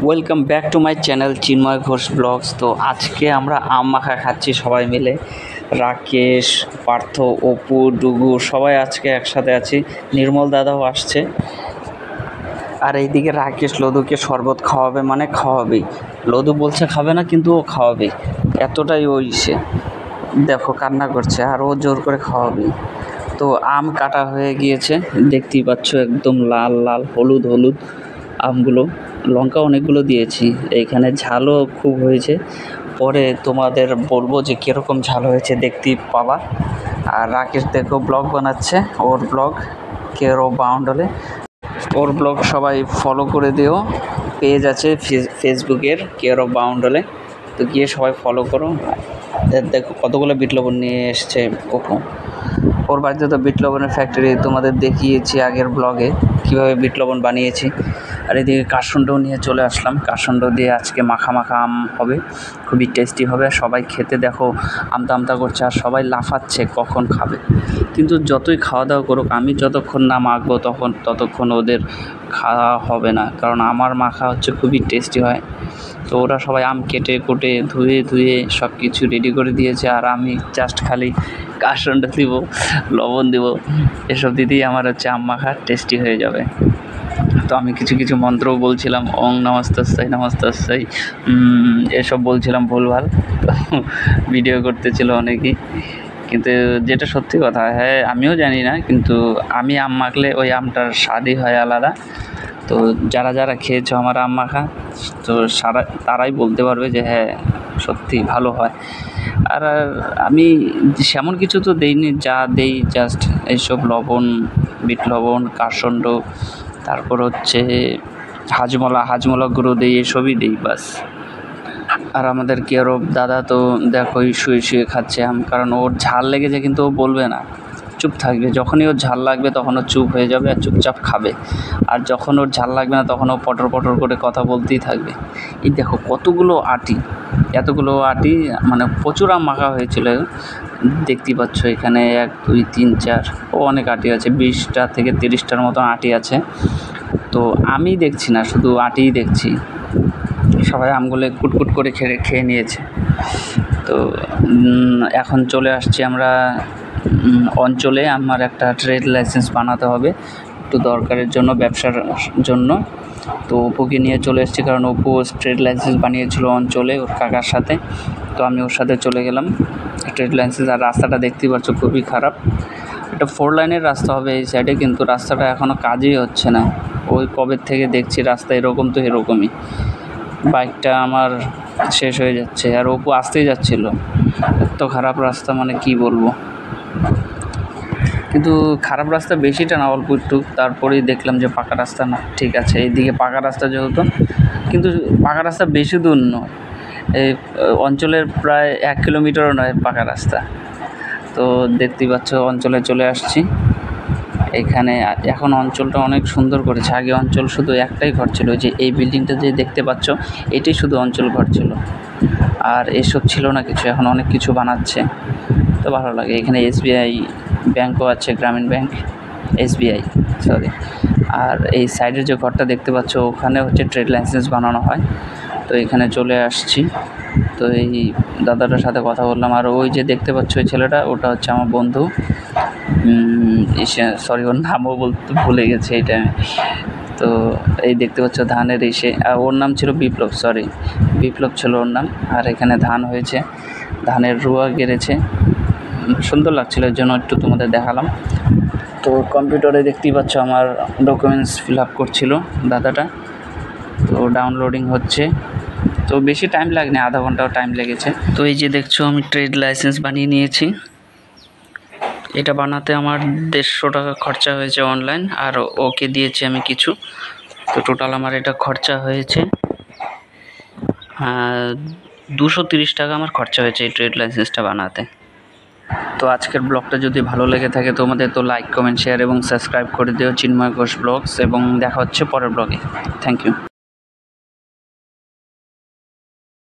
Welcome back to my channel Chinmoy Ghosh vlogs. তো আজকে আমরা আম মাখা খাচ্ছি সবাই মিলে। রাকেশ, পার্থ, অপু, ডুগু সবাই আজকে একসাথে আছি। নির্মল দাদাও আসছে। আর এইদিকে রাকেশ লদুকে শরবত খাওয়াবে, মানে খাওয়াবেই। লদু বলছে খাবে না, কিন্তু ও খাওয়াবে, এতটাই ওই সে। দেখো কান্না করছে, আর ও জোর করে খাওয়াবে। তো আম কাটা হয়ে গিয়েছে, দেখতেই পাচ্ছ একদম লাল লাল হলুদ হলুদ আমগুলো। লঙ্কা অনেকগুলো দিয়েছি, এইখানে ঝালও খুব হয়েছে। পরে তোমাদের বলবো যে কীরকম ঝাল হয়েছে, দেখতেই পাবা। আর রাকেশ দেখো ব্লগ বানাচ্ছে, ওর ব্লগ কেরো বাউন্ডলে। ওর ব্লগ সবাই ফলো করে দিও। পেজ আছে ফেসবুকের কেরো বাউন্ডলে, তো গিয়ে সবাই ফলো করো। দেখো কতগুলো বিট লবণ নিয়ে এসছে অপু। ওর বাড়িতে তো বিট লবণের ফ্যাক্টরি, তোমাদের দেখিয়েছি আগের ব্লগে কীভাবে বিট লবণ বানিয়েছি। আর এদিকে কাসুন্ডও নিয়ে চলে আসলাম। কাসুন্ড দিয়ে আজকে মাখা মাখা আম হবে, খুবই টেস্টি হবে। আর সবাই খেতে দেখো আমতা আমতা করছে, আর সবাই লাফাচ্ছে কখন খাবে। কিন্তু যতই খাওয়া দাওয়া করুক, আমি যতক্ষণ না মাখবো ততক্ষণ ওদের খাওয়া হবে না, কারণ আমার মাখা হচ্ছে খুবই টেস্টি হয়। তো ওরা সবাই আম কেটে কুটে ধুয়ে সব কিছু রেডি করে দিয়েছে, আর আমি জাস্ট খালি কাসুন্ড দিব, লবণ দিব, এসব দিতেই আমার হচ্ছে আম মাখা টেস্টি হয়ে যাবে। তো আমি কিছু কিছু মন্ত্রও বলছিলাম, ওং নমস্তস্যাই নমস্তস্যাই, এসব বলছিলাম ভুলভাল। ভিডিও করতেছিল অনেকেই, কিন্তু যেটা সত্যি কথা, হ্যাঁ আমিও জানি না, কিন্তু আমি আম মাখলে ওই আমটার স্বাদই হয় আলাদা। তো যারা যারা খেয়েছো আমার আম মাখা, তো তারাই বলতে পারবে যে হ্যাঁ সত্যি ভালো হয়। আর আমি সেমন কিছু তো দেইনি, যা দেই জাস্ট এইসব লবণ, বিট লবণ, কাসুন্ড, তারপর হচ্ছে হাজমোলা গুঁড়ো দিই, এসবই দিই বাস। আর আমাদের কেরব দাদা তো দেখো শুয়ে শুয়ে খাচ্ছে আম, কারণ ওর ঝাল লেগেছে, কিন্তু ও বলবে না, চুপ থাকবে। যখনই ওর ঝাল লাগবে তখন ও চুপ হয়ে যাবে আর চুপচাপ খাবে। আর যখন ওর ঝাল লাগবে না তখন ও পটর পটর করে কথা বলতেই থাকবে। এই দেখো এতগুলো আটি, মানে প্রচুর আম মাখা হয়েছিল। দেখতেই পাচ্ছ এখানে 1 2 3 4 ও অনেক আটি আছে, 20টা থেকে 30টার মতন আটি আছে। তো আমি দেখছি না, শুধু আটিই দেখছি। সবাই আমগুলো কুটকুট করে খেয়ে নিয়েছে। তো এখন চলে আসছি আমরা অঞ্চলে। আমার একটা ট্রেড লাইসেন্স বানাতে হবে, একটু দরকারের জন্য, ব্যবসার জন্য। তো অপুকে নিয়ে চলে এসেছি, কারণ অপু ট্রেড লাইসেন্স বানিয়েছিল অঞ্চলে ওর কাকার সাথে। তো আমি ওর সাথে চলে গেলাম ট্রেড লাইসেন্স। আর রাস্তাটা দেখতেই পাচ্ছ খুবই খারাপ। এটা 4 লাইনের রাস্তা হবে এই সাইডে, কিন্তু রাস্তাটা এখনও কাজই হচ্ছে না। ওই কবে থেকে দেখছি রাস্তা এরকম, তো এরকমই। বাইকটা আমার শেষ হয়ে যাচ্ছে, আর অপু আসতেই যাচ্ছিল। এত খারাপ রাস্তা, মানে কি বলবো। কিন্তু খারাপ রাস্তা বেশিটা না, অল্প একটু। তারপরেই দেখলাম যে পাকা রাস্তা না, ঠিক আছে এইদিকে পাকা রাস্তা যেহেতু, কিন্তু পাকা রাস্তা বেশি দূর নয়, এই অঞ্চলের প্রায় 1 কিলোমিটারও নয় পাকা রাস্তা। তো দেখতেই পাচ্ছ অঞ্চলে চলে আসছি। এখানে এখন অঞ্চলটা অনেক সুন্দর করেছে। আগে অঞ্চল শুধু একটাই ঘর ছিল, যে এই বিল্ডিংটা যে দেখতে পাচ্ছ, এটাই শুধু অঞ্চল ঘর ছিল, আর এসব ছিল না কিছু। এখন অনেক কিছু বানাচ্ছে, তো ভালো লাগে। এখানে SBI ব্যাঙ্কও আছে, গ্রামীণ ব্যাঙ্ক, SBI সরি। আর এই সাইডের যে ঘরটা দেখতে পাচ্ছ, ওখানে হচ্ছে ট্রেড লাইসেন্স বানানো হয়। তো এখানে চলে আসছি। তো এই দাদাটার সাথে কথা বললাম। আর ওই যে দেখতে পাচ্ছ ওই ছেলেটা, ওটা হচ্ছে আমার বন্ধু। সরি, ওর নামও বলতে ভুলে গেছে এই টাইমে। তো এই দেখতে পাচ্ছ ধানের আর ওর নাম ছিল বিপ্লব ছিল ওর নাম। আর এখানে ধান হয়েছে, ধানের রুয়া গেড়েছে, সুন্দর লাগছিল, এর জন্য একটু তোমাদের দেখালাম। তো কম্পিউটারে দেখতেই পাচ্ছ আমার ডকুমেন্টস ফিল আপ করছিল দাদাটা। তো ডাউনলোডিং হচ্ছে, তো বেশি টাইম লাগেনি, আধা ঘন্টাও টাইম লেগেছে। তো এই যে দেখছো আমি ট্রেড লাইসেন্স বানিয়ে নিয়েছি। এটা বানাতে আমার 150 টাকা খরচা হয়েছে অনলাইন, আর ওকে দিয়েছি আমি কিছু। তো টোটাল আমার এটা খরচা হয়েছে 230 টাকা আমার খরচা হয়েছে এই ট্রেড লাইসেন্সটা বানাতে। তো আজকের ব্লগটা যদি ভালো লেগে থাকে তোমাদের, তো লাইক, কমেন্ট, শেয়ার এবং সাবস্ক্রাইব করে দিও চিন্ময় ঘোষ ব্লগস, এবং দেখা হচ্ছে পরের ব্লগে। Thank you.